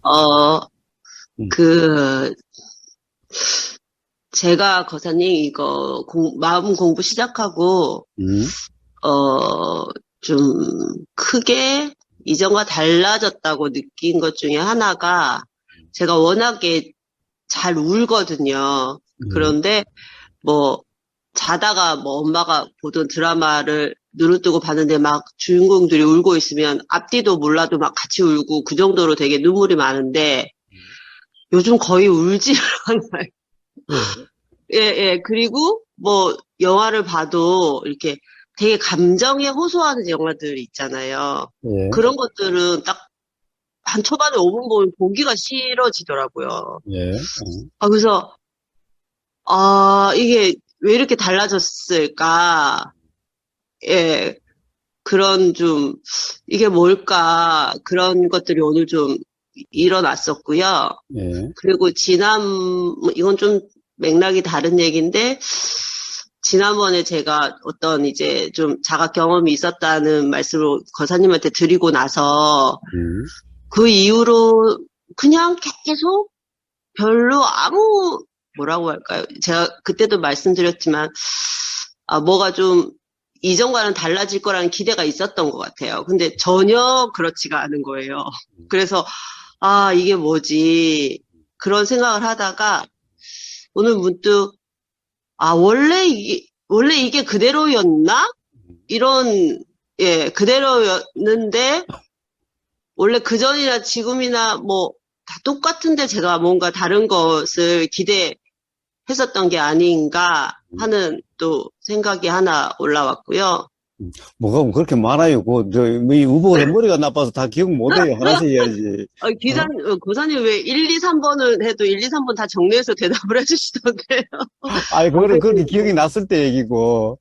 어, 음, 그, 제가 거사님 이거 마음 공부 시작하고, 음, 어, 좀 크게 이전과 달라졌다고 느낀 것 중에 하나가 제가 워낙에 잘 울거든요. 음, 그런데 뭐 자다가 뭐 엄마가 보던 드라마를 눈을 뜨고 봤는데 막 주인공들이 울고 있으면 앞뒤도 몰라도 막 같이 울고 그 정도로 되게 눈물이 많은데 요즘 거의 울지 않아요. 예, 예, 예. 그리고 뭐 영화를 봐도 이렇게 되게 감정에 호소하는 영화들 있잖아요. 예, 그런 것들은 딱 한 초반에 5분 보면 보기가 싫어지더라고요. 예, 그래서 이게 왜 이렇게 달라졌을까? 예. 그런 좀 이게 뭘까? 그런 것들이 오늘 좀 일어났었고요. 예, 그리고 이건 좀 맥락이 다른 얘기인데, 지난번에 제가 어떤 이제 좀 자각 경험이 있었다는 말씀을 거사님한테 드리고 나서, 음, 그 이후로 그냥 계속 별로 뭐라고 할까요? 제가 그때도 말씀드렸지만, 뭐가 좀 이전과는 달라질 거라는 기대가 있었던 것 같아요. 근데 전혀 그렇지가 않은 거예요. 그래서, 이게 뭐지? 그런 생각을 하다가, 오늘 문득, 원래 이게 그대로였나? 이런, 예, 그대로였는데, 원래 그전이나 지금이나 뭐, 다 똑같은데 제가 뭔가 다른 것을 기대했었던 게 아닌가 하는 또 생각이 하나 올라왔고요. 뭐가 뭐 그렇게 많아요. 이 우버가 머리가 나빠서 다 기억 못해요. 하나씩 해야지. 어? 고사님 왜 1, 2, 3번은 해도 1, 2, 3번 다 정리해서 대답을 해주시던데요. 아니, 그거는 그렇게 아이고, 기억이 났을 때 얘기고,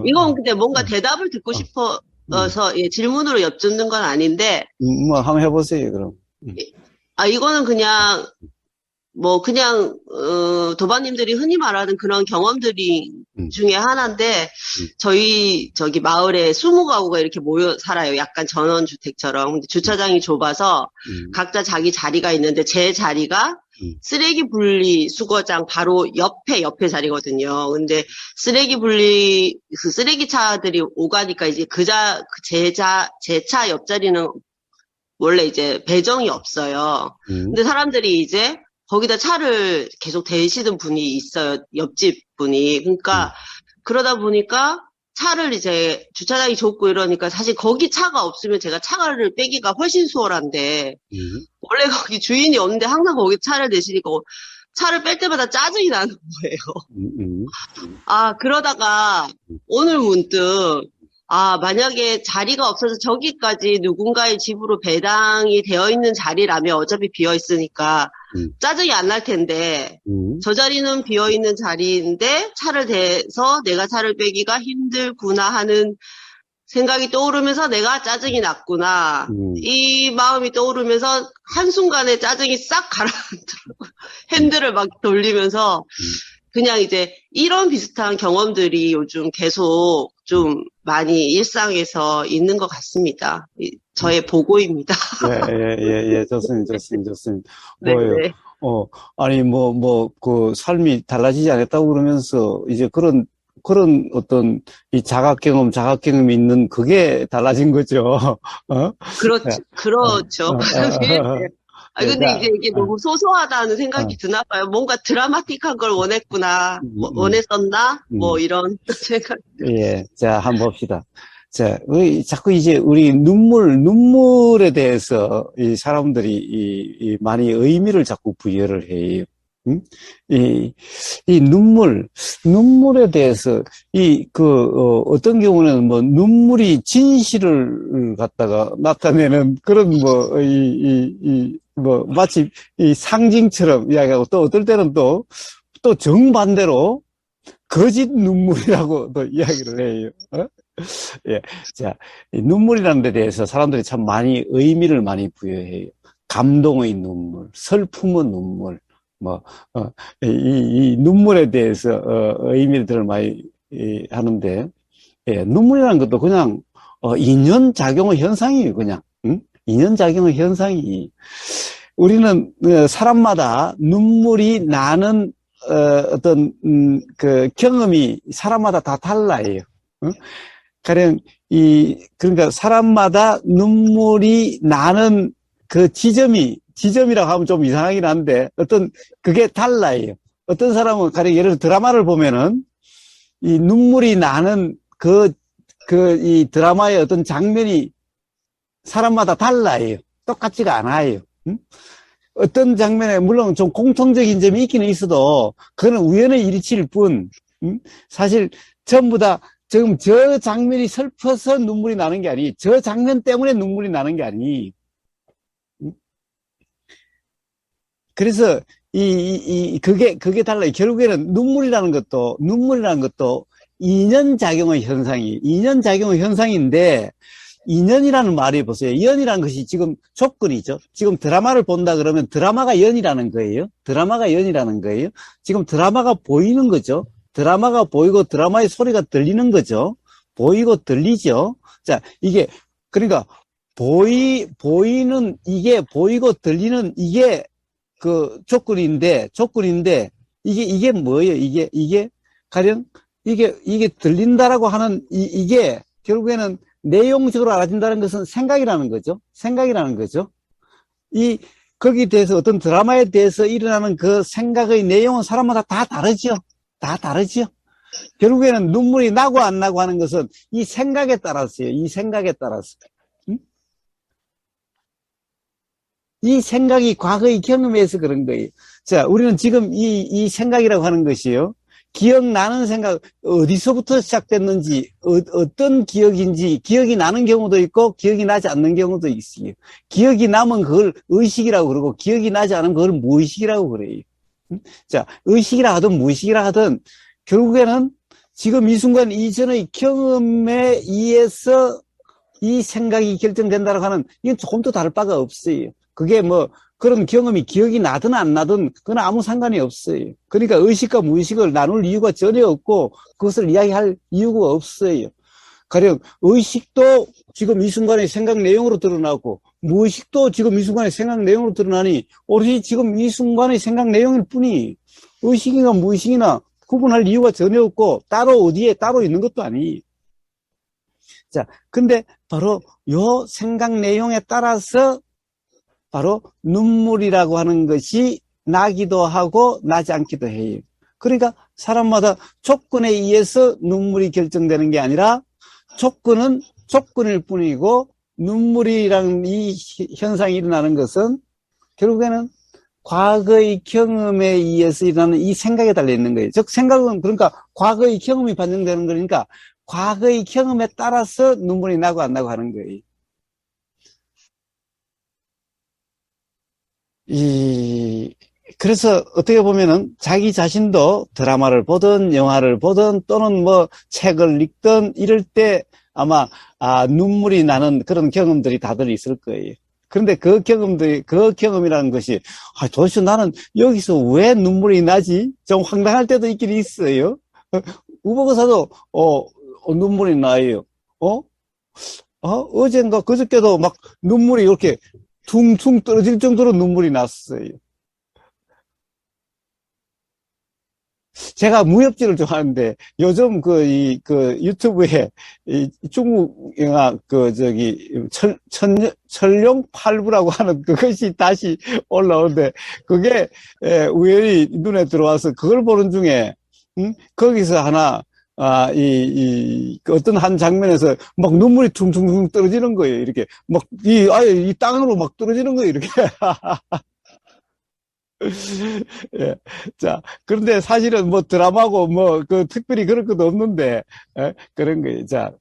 이건 근데 뭔가 어, 대답을 듣고 어, 음, 싶어서 예, 질문으로 여쭙는 건 아닌데, 뭐, 한번 해보세요, 그럼. 이거는 도반님들이 흔히 말하는 그런 경험들이 음, 중에 하나인데, 음, 저기 마을에 20가구가 이렇게 모여 살아요. 약간 전원주택처럼. 근데 음, 주차장이 좁아서 음, 각자 자기 자리가 있는데 제 자리가 음, 쓰레기 분리 수거장 바로 옆에 자리거든요. 근데 그 쓰레기 차들이 오가니까 이제 제 차 옆자리는 원래 이제 배정이 없어요. 음, 근데 사람들이 이제 거기다 차를 계속 대시던 분이 있어요. 옆집 분이. 음, 그러니까 그러다 보니까 차를 이제 주차장이 좁고 이러니까 사실 거기 차가 없으면 제가 차를 빼기가 훨씬 수월한데 음, 원래 거기 주인이 없는데 항상 거기 차를 대시니까 차를 뺄 때마다 짜증이 나는 거예요. 음, 그러다가 오늘 문득, 만약에 자리가 없어서 저기까지 누군가의 집으로 배당이 되어 있는 자리라면 어차피 비어 있으니까 음, 짜증이 안 날 텐데, 음, 저 자리는 비어 있는 자리인데 차를 대서 내가 차를 빼기가 힘들구나 하는 생각이 떠오르면서 내가 짜증이 났구나. 음, 이 마음이 떠오르면서 한순간에 짜증이 싹 가라앉더라고요. 핸들을 막 돌리면서 음, 그냥 이제 이런 비슷한 경험들이 요즘 계속 음, 좀 많이 일상에서 있는 것 같습니다. 음. 저의 보고입니다. 예, 예, 예, 예, 좋습니다, 좋습니다, 좋습니다. 뭐요, 네네. 아니, 삶이 달라지지 않았다고 그러면서, 이제 그런 어떤, 이 자각 경험이 있는 그게 달라진 거죠. 어? 자, 그렇죠. 그렇죠. 네. 예, 근데 이제 이게 어, 너무 소소하다는 생각이 어, 드나 봐요. 뭔가 드라마틱한 걸 원했구나. 음, 음, 원했었나? 뭐 음. 이런 생각. 예, 자, 한번 봅시다. 자, 자꾸 이제 우리 눈물에 대해서 이 사람들이 이 많이 의미를 자꾸 부여를 해요. 응? 이, 이 눈물에 대해서 어떤 경우는 뭐 눈물이 진실을 갖다가 나타내는 그런 마치 이 상징처럼 이야기하고 또 어떨 때는 또 정반대로 거짓 눈물이라고 또 이야기를 해요. 예. 자, 이 눈물이라는 데 대해서 사람들이 참 많이 의미를 많이 부여해요. 감동의 눈물, 슬픔의 눈물, 뭐, 어, 이 눈물에 대해서, 의미들을 많이 하는데, 예, 눈물이라는 것도 그냥, 인연작용의 현상이에요, 그냥. 응? 인연작용의 현상이. 우리는 사람마다 눈물이 나는 어떤 그 경험이 사람마다 다 달라요. 가령 그러니까 사람마다 눈물이 나는 그 지점이라고 하면 좀 이상하긴 한데 그게 달라요. 어떤 사람은 가령 예를 들어 드라마를 보면은 이 눈물이 나는 이 드라마의 어떤 장면이 사람마다 달라요. 똑같지가 않아요. 어떤 장면에 물론 좀 공통적인 점이 있기는 있어도 그거는 우연의 일치일 뿐, 사실 전부 다 지금 저 장면이 슬퍼서 눈물이 나는 게 아니, 저 장면 때문에 눈물이 나는 게 아니. 그래서 그게 달라요. 결국에는 눈물이라는 것도 이년작용의 현상인데, 인연이라는 말이 보세요. 연이라는 것이 지금 조건이죠. 지금 드라마를 본다 그러면 드라마가 연이라는 거예요. 지금 드라마가 보이는 거죠. 드라마가 보이고 드라마의 소리가 들리는 거죠. 보이고 들리죠. 자, 그러니까 보이고 들리는 이게 그 조건인데, 이게 뭐예요? 이게 가령 이게 들린다라고 하는 이게 결국에는 내용적으로 알아진다는 것은 생각이라는 거죠. 거기에 대해서 어떤 드라마에 대해서 일어나는 그 생각의 내용은 사람마다 다 다르죠. 결국에는 눈물이 나고 안 나고 하는 것은 이 생각에 따라서요. 응? 이 생각이 과거의 경험에서 그런 거예요. 자, 우리는 지금 이 생각이라고 하는 것이요. 기억나는 생각, 어디서부터 시작됐는지, 어떤 기억인지, 기억이 나는 경우도 있고, 기억이 나지 않는 경우도 있어요. 기억이 나면 그걸 의식이라고 그러고, 기억이 나지 않으면 그걸 무의식이라고 그래요. 자, 의식이라 하든 무의식이라 하든, 결국에는 지금 이 순간 이전의 경험에 의해서 이 생각이 결정된다고 하는, 이건 조금 더 다를 바가 없어요. 그게 그런 경험이 기억이 나든 안 나든 그건 아무 상관이 없어요. 그러니까 의식과 무의식을 나눌 이유가 전혀 없고 그것을 이야기할 이유가 없어요. 가령 의식도 지금 이 순간의 생각 내용으로 드러나고 무의식도 지금 이 순간의 생각 내용으로 드러나니 오로지 지금 이 순간의 생각 내용일 뿐이 의식이나 무의식이나 구분할 이유가 전혀 없고 따로 어디에 따로 있는 것도 아니에요. 자, 근데 바로 요 생각 내용에 따라서 바로 눈물이라고 하는 것이 나기도 하고 나지 않기도 해요. 그러니까 사람마다 조건에 의해서 눈물이 결정되는 게 아니라 조건은 조건일 뿐이고 눈물이라는 이 현상이 일어나는 것은 결국에는 과거의 경험에 의해서 일어나는 이 생각에 달려있는 거예요. 즉 생각은 그러니까 과거의 경험이 반영되는 거니까 과거의 경험에 따라서 눈물이 나고 안 나고 하는 거예요. 그래서 어떻게 보면은 자기 자신도 드라마를 보든 영화를 보든 또는 책을 읽든 이럴 때 아마 눈물이 나는 그런 경험들이 다들 있을 거예요. 그런데 그 경험이라는 것이 도대체 나는 여기서 왜 눈물이 나지? 좀 황당할 때도 있긴 있어요. 우버거사도 눈물이 나요. 어젠가 그저께도 막 눈물이 이렇게 퉁퉁 떨어질 정도로 눈물이 났어요. 제가 무협지를 좋아하는데 요즘 유튜브에 중국 영화 철룡 8부라고 하는 그것이 다시 올라오는데 그게 우연히 눈에 들어와서 그걸 보는 중에 거기서 하나 어떤 한 장면에서 막 눈물이 퉁퉁퉁 떨어지는 거예요. 이렇게 아예 이 땅으로 막 떨어지는 거예요. 이렇게. 예. 자, 그런데 사실은 드라마고 특별히 그럴 것도 없는데, 그런 거예요. 자,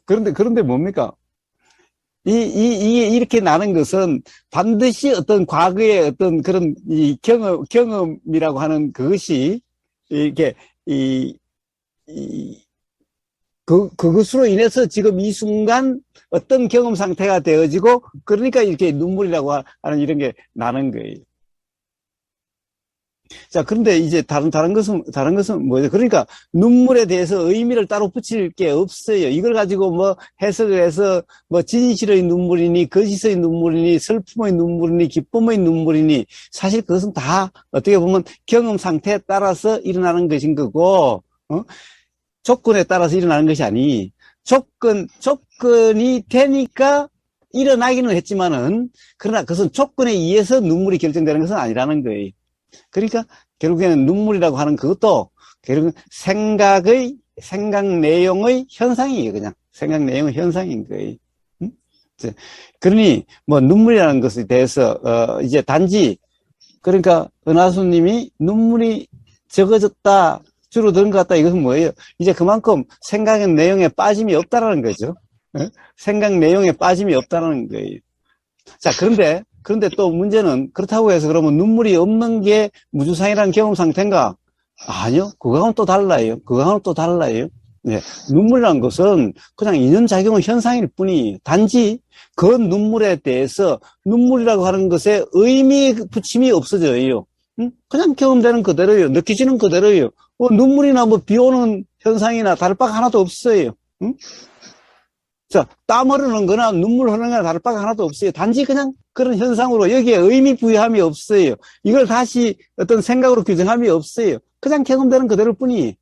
그런데 뭡니까? 이게 이렇게 나는 것은 반드시 어떤 과거의 어떤 그런 경험이라고 하는 그것이 이렇게 그것으로 인해서 지금 이 순간 어떤 경험 상태가 되어지고 그러니까 이렇게 눈물이라고 하는 이런 게 나는 거예요. 자, 그런데 이제 다른 것은 뭐죠? 그러니까 눈물에 대해서 의미를 따로 붙일 게 없어요. 이걸 가지고 뭐 해석을 해서 뭐 진실의 눈물이니, 거짓의 눈물이니, 슬픔의 눈물이니, 기쁨의 눈물이니, 사실 그것은 다 어떻게 보면 경험 상태에 따라서 일어나는 것인 거고, 조건에 따라서 일어나는 것이 아니, 조건이 되니까 일어나기는 했지만은, 그러나 그것은 조건에 의해서 눈물이 결정되는 것은 아니라는 거예요. 그러니까 결국에는 눈물이라고 하는 그것도 결국은 생각 내용의 현상이에요. 그냥 생각 내용의 현상인 거예요. 응? 그러니 뭐 눈물이라는 것에 대해서 이제 단지 그러니까 은하수님이 눈물이 적어졌다, 줄어드는 것 같다, 이것은 뭐예요? 이제 그만큼 생각의 내용에 빠짐이 없다라는 거죠. 생각 내용에 빠짐이 없다라는 거예요. 자, 그런데 또 문제는 그렇다고 해서 그러면 눈물이 없는 게 무주상이라는 경험 상태인가? 아니요. 그거하고는 또 달라요. 그거하고는 또 달라요. 네. 눈물이라는 것은 그냥 인연작용의 현상일 뿐이에요. 단지 그 눈물에 대해서 눈물이라고 하는 것에 의미 붙임이 없어져요. 그냥 경험되는 그대로예요. 느껴지는 그대로예요. 눈물이나 뭐 비 오는 현상이나 다를 바가 하나도 없어요. 자, 땀 흐르는 거나 눈물 흐르는 거나 다를 바가 하나도 없어요. 단지 그냥 그런 현상으로 여기에 의미 부여함이 없어요. 이걸 다시 어떤 생각으로 규정함이 없어요. 그냥 경험되는 그대로일 뿐이에요.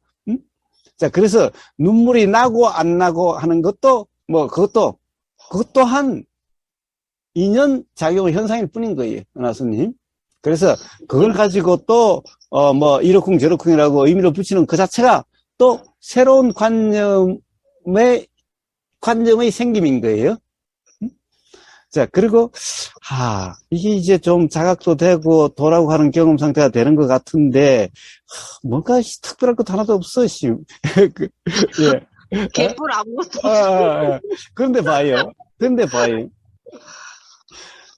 자, 그래서 눈물이 나고 안 나고 하는 것도 뭐 그것 또한 인연 작용의 현상일 뿐인 거예요. 은하수님. 그래서 그걸 가지고 또 뭐 이러쿵 저러쿵이라고 의미를 붙이는 그 자체가 또 새로운 관점의 생김인 거예요. 자, 그리고, 이게 이제 좀 자각도 되고, 도라고 하는 경험 상태가 되는 것 같은데, 뭔가 특별할 것 하나도 없어, 예. 개뿔 아무것도 없어. 그런데 봐요.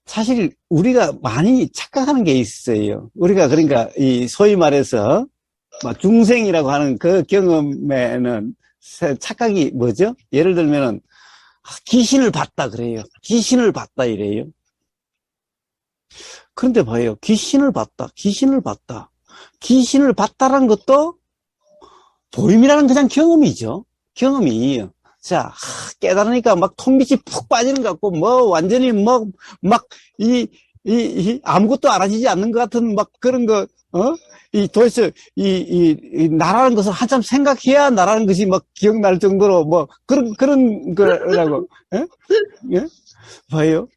사실, 우리가 많이 착각하는 게 있어요. 우리가 그러니까, 소위 말해서, 중생이라고 하는 그 경험에는 착각이 뭐죠? 예를 들면은, 귀신을 봤다 그래요. 귀신을 봤다 이래요. 그런데 봐요. 귀신을 봤다라는 것도 보임이라는 그냥 경험이죠. 경험이에요. 자, 깨달으니까 막 통빛이 푹 빠지는 것 같고, 뭐, 완전히 아무것도 알아지지 않는 것 같은 막 그런 거, 도대체, 나라는 것을 한참 생각해야 나라는 것이 막 기억날 정도로 뭐, 그런 거라고, 예? 예? 봐요.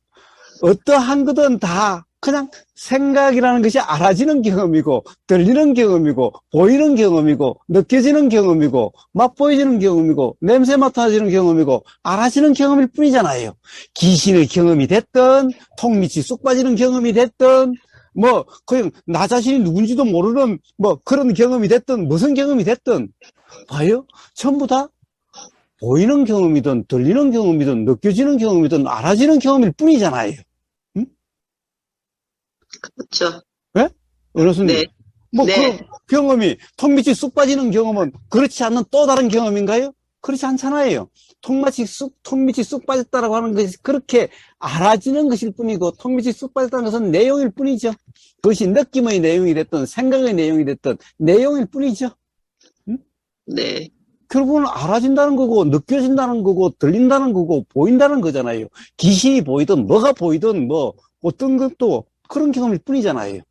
어떠한 거든 다 그냥 생각이라는 것이 알아지는 경험이고, 들리는 경험이고, 보이는 경험이고, 느껴지는 경험이고, 맛보여지는 경험이고, 냄새 맡아지는 경험이고, 알아지는 경험일 뿐이잖아요. 귀신의 경험이 됐든, 통밑이 쑥 빠지는 경험이 됐든, 뭐, 그냥 나 자신이 누군지도 모르는 뭐 그런 경험이 됐든, 무슨 경험이 됐든, 봐요. 전부 다 보이는 경험이든, 들리는 경험이든, 느껴지는 경험이든, 알아지는 경험일 뿐이잖아요. 그렇죠. 예? 어르신님. 네. 뭐, 네. 그 경험이, 턱밑이 쑥 빠지는 경험은 그렇지 않는 또 다른 경험인가요? 그렇지 않잖아요. 턱밑이 쑥 빠졌다라고 하는 것이 그렇게 알아지는 것일 뿐이고, 턱밑이 쑥 빠졌다는 것은 내용일 뿐이죠. 그것이 느낌의 내용이 됐든, 생각의 내용이 됐든, 내용일 뿐이죠. 네. 결국은 알아진다는 거고, 느껴진다는 거고, 들린다는 거고, 보인다는 거잖아요. 귀신이 보이든, 뭐가 보이든, 뭐, 어떤 것도 그런 경험일 뿐이잖아요.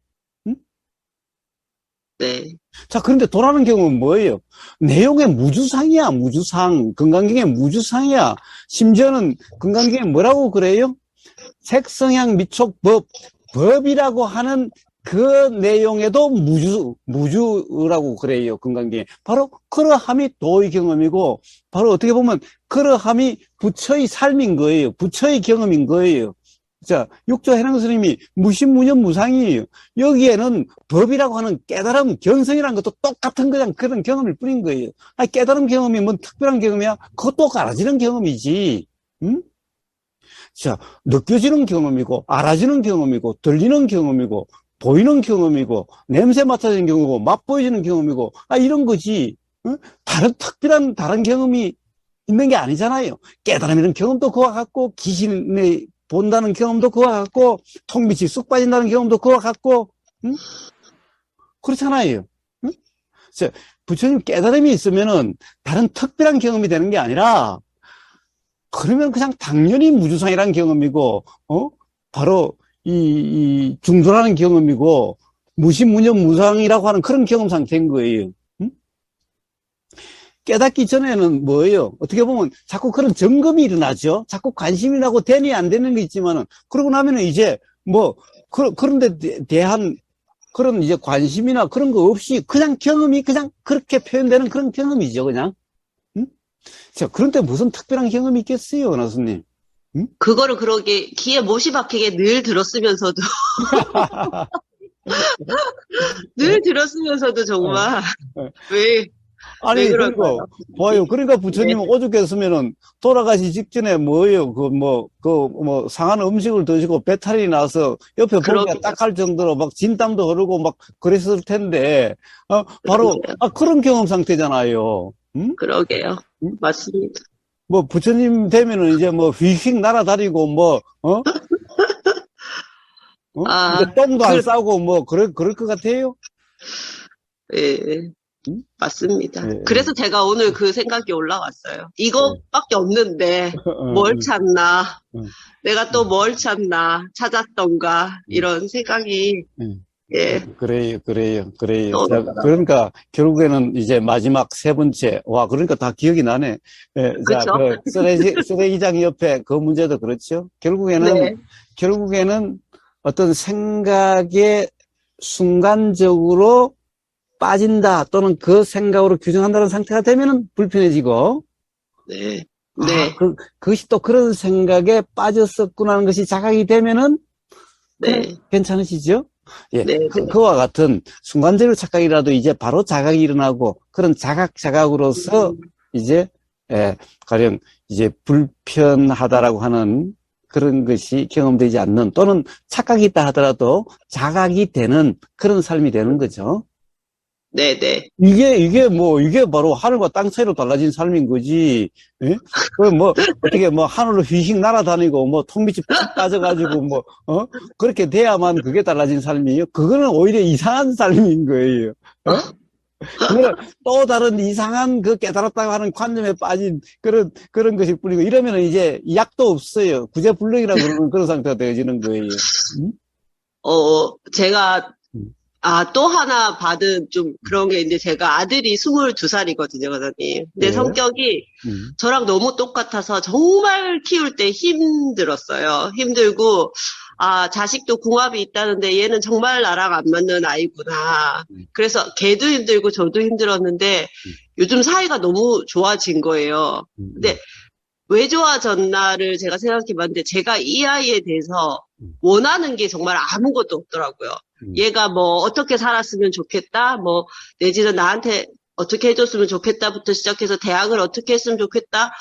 네. 자, 그런데 도라는 경우는 뭐예요? 내용의 무주상이야, 무주상. 건강경의 무주상이야. 심지어는 건강경에 뭐라고 그래요? 색성향 미촉법, 법이라고 하는 그 내용에도 무주라고 그래요, 건강경에. 바로 그러함이 도의 경험이고, 바로 어떻게 보면 그러함이 부처의 삶인 거예요. 부처의 경험인 거예요. 자, 육조 해랑 스님이 무신무념무상이에요. 여기에는 법이라고 하는 깨달음, 견성이라는 것도 똑같은 그냥 그런 경험일 뿐인 거예요. 깨달음 경험이 뭔 특별한 경험이야? 그것도 알아지는 경험이지. 응? 자, 느껴지는 경험이고, 알아지는 경험이고, 들리는 경험이고, 보이는 경험이고, 냄새 맡아지는 경험이고, 맛보여지는 경험이고, 이런 거지. 응? 특별한 다른 경험이 있는 게 아니잖아요. 깨달음이라는 경험도 그와 같고, 귀신의 본다는 경험도 그와 같고, 통빛이 쑥 빠진다는 경험도 그와 같고, 응? 그렇잖아요. 응? 부처님 깨달음이 있으면은 다른 특별한 경험이 되는 게 아니라 그러면 그냥 당연히 무주상이라는 경험이고, 바로 이 중도라는 경험이고, 무신무념 무상이라고 하는 그런 경험 상태인 거예요. 응? 깨닫기 전에는 뭐예요? 어떻게 보면 자꾸 그런 점검이 일어나죠? 자꾸 관심이 나고 되니 안 되는 게 있지만은, 그러고 나면은 이제 뭐, 그런 데 대한 그런 이제 관심이나 그런 거 없이 그냥 경험이 그냥 그렇게 표현되는 그런 경험이죠, 그냥. 응? 자, 그런데 무슨 특별한 경험이 있겠어요, 나수님? 응? 그거를 그러게 귀에 못이 박히게 늘 들었으면서도 어? 늘 들었으면서도 어? 정말 어? 왜 왜 아니, 그럴까요? 그리고, 봐요. 그러니까 네, 부처님은 오죽했으면은, 돌아가시 직전에 뭐예요? 상한 음식을 드시고 배탈이 나서 옆에 보기가 그러게요. 딱할 정도로 막 진땀도 흐르고 막 그랬을 텐데, 바로, 그러게요. 그런 경험 상태잖아요. 응? 그러게요. 응? 맞습니다. 뭐, 부처님 되면은 이제 뭐, 휙휙 날아다니고 뭐, 이제 아, 똥도 안 싸고 뭐, 그럴 것 같아요? 예, 응? 예, 맞습니다. 예, 그래서 제가 오늘 그 생각이 올라왔어요. 예. 이것밖에 없는데 뭘 찾나? 응, 내가 또 응, 뭘 찾나? 찾았던가? 응, 이런 생각이 응. 예, 그래요. 자, 떠오르더라고요. 그러니까, 결국에는 이제 마지막 세 번째. 와, 그러니까 다 기억이 나네. 예, 자, 그쵸? 쓰레기장 옆에 그 문제도 그렇죠. 네, 결국에는 어떤 생각에 순간적으로 빠진다 또는 그 생각으로 규정한다는 상태가 되면은 불편해지고, 네, 네, 그것이 또 그런 생각에 빠졌었구나 하는 것이 자각이 되면은 그냥 네, 괜찮으시죠? 예, 네, 네. 그와 같은 순간적으로 착각이라도 이제 바로 자각이 일어나고 그런 자각으로서 이제, 가령 이제 불편하다라고 하는 그런 것이 경험되지 않는 또는 착각이 있다 하더라도 자각이 되는 그런 삶이 되는 거죠. 네, 네. 이게 바로 하늘과 땅 사이로 달라진 삶인 거지. 예? 어떻게 하늘로 휘식 날아다니고, 통 밑이 푹 빠져가지고, 그렇게 돼야만 그게 달라진 삶이에요. 그거는 오히려 이상한 삶인 거예요. 어? 그거는 또 다른 이상한 그 깨달았다고 하는 관념에 빠진 그런 것일 뿐이고, 이러면 이제 약도 없어요. 구제불능이라고 그러는 그런 상태가 되어지는 거예요. 음? 제가 음, 또 하나 받은 좀 그런 게 있는데 제가 아들이 22살이거든요, 과장님. 근데 예. 성격이 음, 저랑 너무 똑같아서 정말 키울 때 힘들었어요. 힘들고, 자식도 궁합이 있다는데 얘는 정말 나랑 안 맞는 아이구나. 음, 그래서 걔도 힘들고 저도 힘들었는데 음, 요즘 사이가 너무 좋아진 거예요. 근데 음, 왜 좋아졌나를 제가 생각해 봤는데 제가 이 아이에 대해서 음, 원하는 게 정말 아무것도 없더라고요. 음, 얘가 뭐 어떻게 살았으면 좋겠다, 뭐 내지는 나한테 어떻게 해줬으면 좋겠다부터 시작해서 대학을 어떻게 했으면 좋겠다.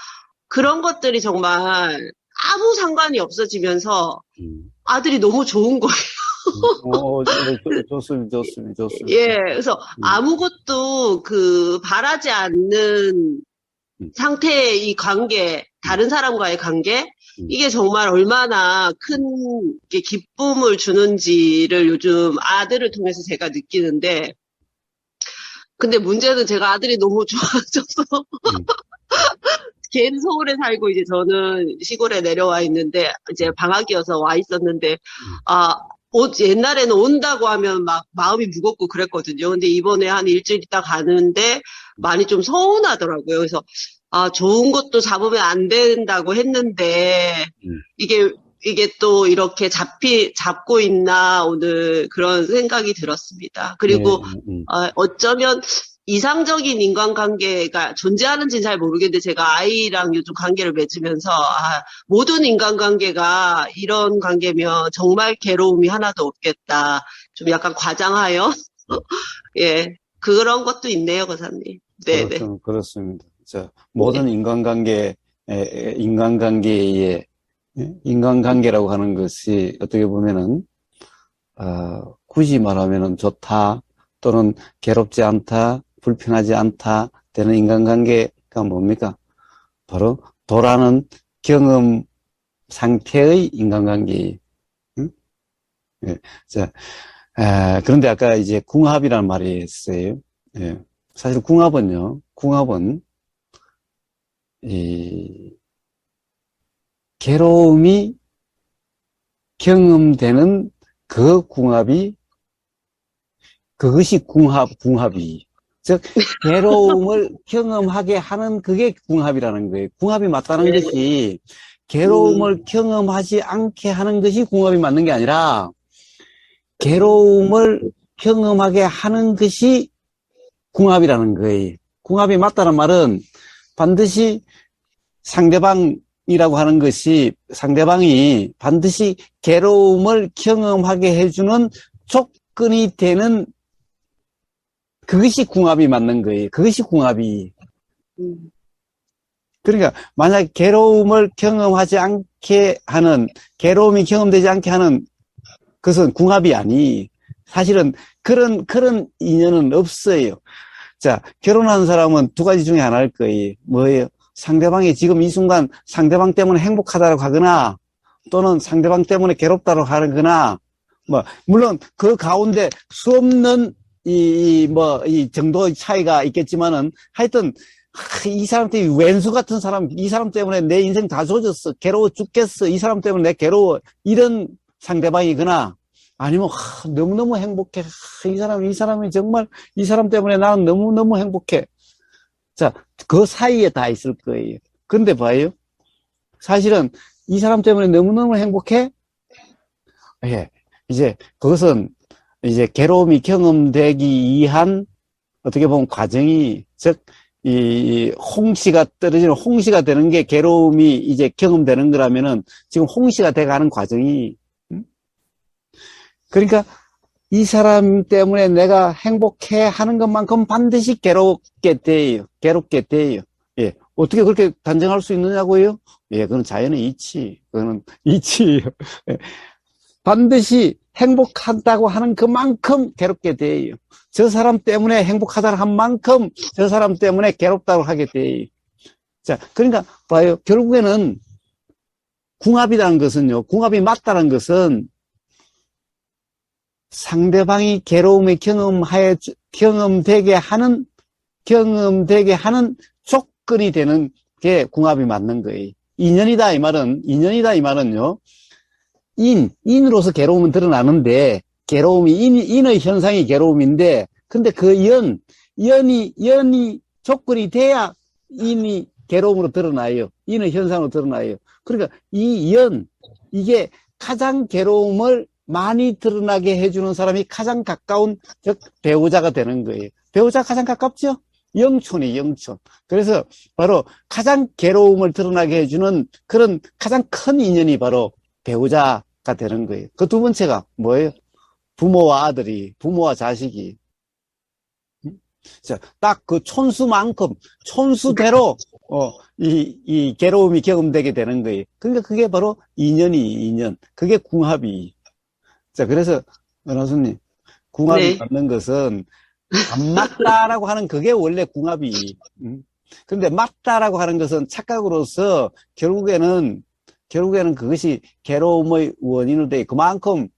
그런 것들이 정말 아무 상관이 없어지면서 음. 아들이 너무 좋은 거예요. 좋습니다. 예, 그래서 음, 아무것도 바라지 않는 음, 상태의 이 관계, 음, 다른 사람과의 관계, 음, 이게 정말 얼마나 큰 기쁨을 주는지를 요즘 아들을 통해서 제가 느끼는데, 근데 문제는 제가 아들이 너무 좋아져서, 음, 걔는 서울에 살고 이제 저는 시골에 내려와 있는데, 이제 음, 방학이어서 와 있었는데, 음, 아, 옛날에는 온다고 하면 막 마음이 무겁고 그랬거든요. 근데 이번에 한 일주일 있다 가는데 많이 좀 서운하더라고요. 그래서 좋은 것도 잡으면 안 된다고 했는데, 음. 이게, 이게 또 이렇게 잡고 있나, 오늘 그런 생각이 들었습니다. 예, 그리고, 어쩌면 이상적인 인간관계가 존재하는지는 잘 모르겠는데, 제가 아이랑 요즘 관계를 맺으면서, 모든 인간관계가 이런 관계면 정말 괴로움이 하나도 없겠다. 좀 약간 과장하여, 음. 예, 그런 것도 있네요, 거사님. 네네. 그렇습니다. 자, 모든 네. 인간관계의, 인간관계라고 하는 것이 어떻게 보면은, 굳이 말하면은 좋다, 또는 괴롭지 않다, 불편하지 않다, 되는 인간관계가 뭡니까? 바로 도라는 경험 상태의 인간관계. 응? 예. 자, 그런데 아까 이제 궁합이라는 말이 있어요. 예. 사실 궁합은, 이, 괴로움이 경험되는 그 궁합이, 그것이 궁합이. 즉, 괴로움을 경험하게 하는 그게 궁합이라는 거예요. 궁합이 맞다는 네. 것이, 괴로움을 경험하지 않게 하는 것이 궁합이 맞는 게 아니라, 괴로움을 경험하게 하는 것이 궁합이라는 거예요. 궁합이 맞다는 말은 반드시 상대방이라고 하는 것이 상대방이 반드시 괴로움을 경험하게 해주는 조건이 되는 그것이 궁합이 맞는 거예요. 그것이 궁합이. 음, 그러니까 만약 괴로움을 경험하지 않게 하는 괴로움이 경험되지 않게 하는 그것은 궁합이 아니. 사실은 그런 인연은 없어요. 자, 결혼하는 사람은 두 가지 중에 하나일 거예요. 뭐예요? 상대방이 지금 이 순간 상대방 때문에 행복하다고 하거나 또는 상대방 때문에 괴롭다고 하거나 뭐 물론 그 가운데 수 없는 이 정도의 차이가 있겠지만은 하여튼 이 사람 때문에 왼수 같은 사람, 이 사람 때문에 내 인생 다 조졌어. 괴로워 죽겠어. 이 사람 때문에 내 괴로워. 이런 상대방이거나 아니면 너무너무 행복해. 이 사람이 정말 이 사람 때문에 나는 너무너무 행복해. 자, 그 사이에 다 있을 거예요. 근데 봐요. 사실은 이 사람 때문에 너무너무 행복해? 예. 이제 그것은 이제 괴로움이 경험되기 위한 어떻게 보면 과정이 즉 이 홍시가 떨어지는 홍시가 되는 게 괴로움이 이제 경험되는 거라면은 지금 홍시가 돼가는 과정이 그러니까 이 사람 때문에 내가 행복해 하는 것만큼 반드시 괴롭게 돼요. 괴롭게 돼요. 예. 어떻게 그렇게 단정할 수 있느냐고요? 예, 그건 자연의 이치. 그거는 이치예요. 예. 반드시 행복하다고 하는 그만큼 괴롭게 돼요. 저 사람 때문에 행복하다고 한 만큼 저 사람 때문에 괴롭다고 하게 돼요. 자, 그러니까 봐요. 결국에는 궁합이라는 것은요. 궁합이 맞다는 것은 상대방이 괴로움을 경험되게 하는 조건이 되는 게 궁합이 맞는 거예요. 인연이다 이 말은요. 인으로서 괴로움은 드러나는데, 인의 현상이 괴로움인데, 근데 그 연이 조건이 돼야 인이 괴로움으로 드러나요. 인의 현상으로 드러나요. 그러니까 이게 가장 괴로움을 많이 드러나게 해주는 사람이 가장 가까운, 즉, 배우자가 되는 거예요. 배우자가 가장 가깝죠? 영촌이 영촌. 그래서 바로 가장 괴로움을 드러나게 해주는 그런 가장 큰 인연이 바로 배우자가 되는 거예요. 그 두 번째가 뭐예요? 부모와 자식이. 딱 그 촌수대로, 이 괴로움이 경험되게 되는 거예요. 그러니까 그게 바로 인연. 그게 궁합이. 자, 그래서, 은하수님, 궁합이 네. 맞는 것은 안 맞다라고 하는 그게 원래 궁합이. 그런데 맞다라고 하는 것은 착각으로서 결국에는 그것이 괴로움의 원인으로 돼. 그만큼,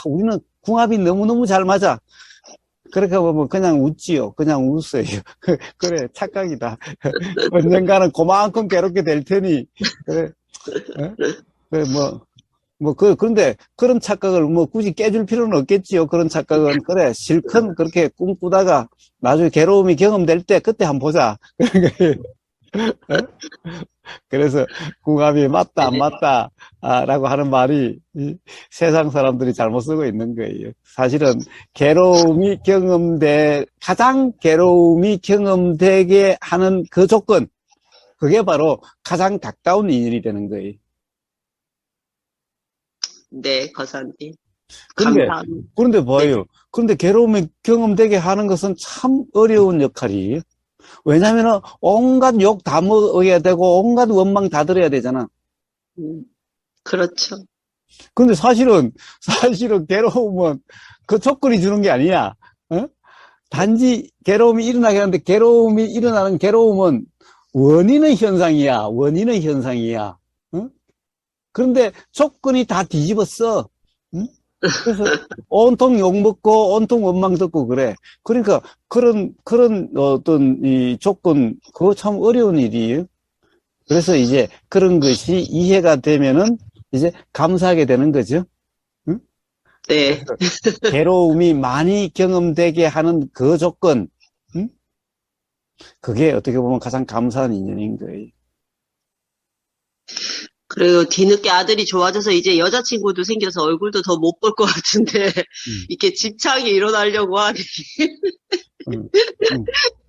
우리는 궁합이 너무너무 잘 맞아. 그렇게 보면 그냥 웃지요. 그냥 웃어요. 그래, 착각이다. 언젠가는 그만큼 괴롭게 될 테니. 그래, 어? 그래, 그런데 그런 착각을 굳이 깨줄 필요는 없겠지요. 그런 착각은. 그래, 실컷 그렇게 꿈꾸다가 나중에 괴로움이 경험될 때 그때 한번 보자. 그래서 궁합이 맞다, 안 맞다, 라고 하는 말이 세상 사람들이 잘못 쓰고 있는 거예요. 사실은 가장 괴로움이 경험되게 하는 그 조건, 그게 바로 가장 가까운 인연이 되는 거예요. 네, 거사님. 그런데, 감사합니다. 그런데 네. 봐요. 그런데 괴로움이 경험되게 하는 것은 참 어려운 역할이에요. 왜냐면은 온갖 욕 다 먹어야 되고 온갖 원망 다 들어야 되잖아. 그렇죠. 근데 사실은 괴로움은 그 조건이 주는 게 아니야. 어? 단지 괴로움이 일어나게 하는데 괴로움은 원인의 현상이야. 어? 그런데 조건이 다 뒤집었어. 응? 그래서 온통 욕먹고 온통 원망 듣고 그래. 그러니까 그런 어떤 이 조건, 그거 참 어려운 일이에요. 그래서 이제 그런 것이 이해가 되면은 이제 감사하게 되는 거죠. 응? 네. 괴로움이 많이 경험되게 하는 그 조건, 응? 그게 어떻게 보면 가장 감사한 인연인 거예요. 그리고 뒤늦게 아들이 좋아져서 이제 여자친구도 생겨서 얼굴도 더 못 볼 것 같은데, 응, 이렇게 집착이 일어나려고 하니. 응, 응.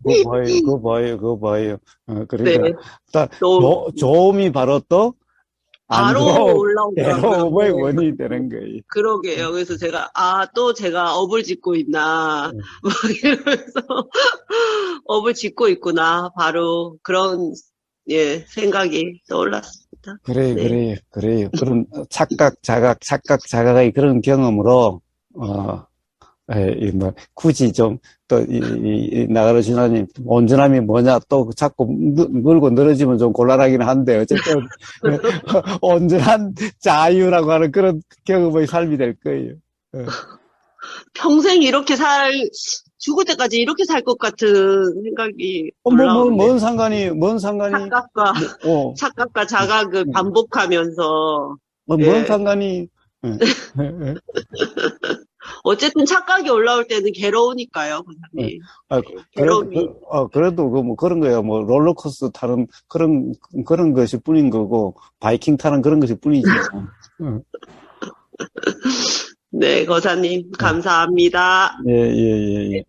그거 봐요. 네. 그러니까, 딱, 또, 좋음이 바로 또, 안 바로 좋은, 올라오더라고요. 괴로움의 네. 원인이 되는 거예요. 그러게요. 그래서 제가, 또 제가 업을 짓고 있나. 응. 막 이러면서, 업을 짓고 있구나. 바로 그런, 예, 생각이 떠올랐습니다. 네. 그래요. 그런 착각, 자각의 그런 경험으로, 어, 굳이 좀, 또, 나가르 주나님, 온전함이 뭐냐, 또 자꾸 물고 늘어지면 좀 곤란하긴 한데, 어쨌든, 온전한 자유라고 하는 그런 경험의 삶이 될 거예요. 어. 평생 이렇게 죽을 때까지 이렇게 살 것 같은 생각이 올라오는데. 뭔 상관이, 착각과, 뭐, 어, 착각과 자각을 음, 반복하면서, 뭔 예. 상관이, 예, 예, 어쨌든 착각이 올라올 때는 괴로우니까요, 예. 권사님. 아, 네, 그래도, 괴로움이. 그래도 뭐 그런 거야. 뭐 롤러코스터 타는 그런 것일 뿐인 거고, 바이킹 타는 그런 것일 뿐이지 뭐. 어, 네, 거사님, 어. 감사합니다. 예.